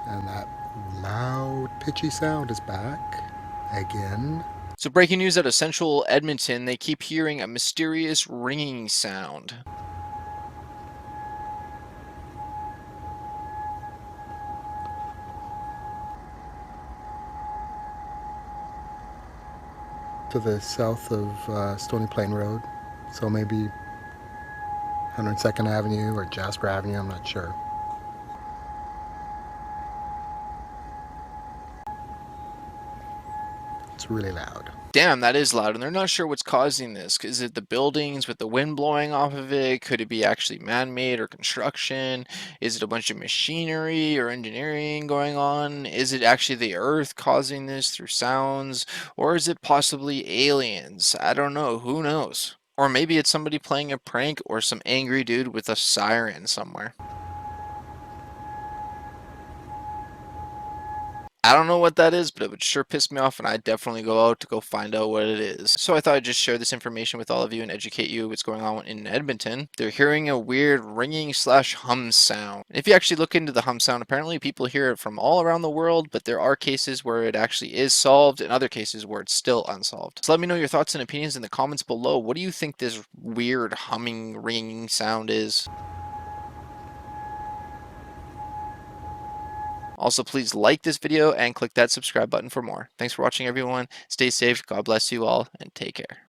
And that loud, pitchy sound is back again. So breaking news out of central Edmonton, they keep hearing a mysterious ringing sound. To the south of Stony Plain Road. So maybe 102nd Avenue or Jasper Avenue, I'm not sure. It's really loud. Damn, that is loud, and they're not sure what's causing this. Is it the buildings with the wind blowing off of it? Could it be actually man-made or construction? Is it a bunch of machinery or engineering going on? Is it actually the earth causing this through sounds? Or is it possibly aliens? I don't know. Who knows? Or maybe it's somebody playing a prank or some angry dude with a siren somewhere. I don't know what that is, but it would sure piss me off, and I'd definitely go out to go find out what it is. So I thought I'd just share this information with all of you and educate you what's going on in Edmonton. They're hearing a weird ringing slash hum sound. If you actually look into the hum sound, apparently people hear it from all around the world, but there are cases where it actually is solved and other cases where it's still unsolved. So let me know your thoughts and opinions in the comments below. What do you think this weird humming, ringing sound is? Also, please like this video and click that subscribe button for more. Thanks for watching, everyone. Stay safe. God bless you all, and take care.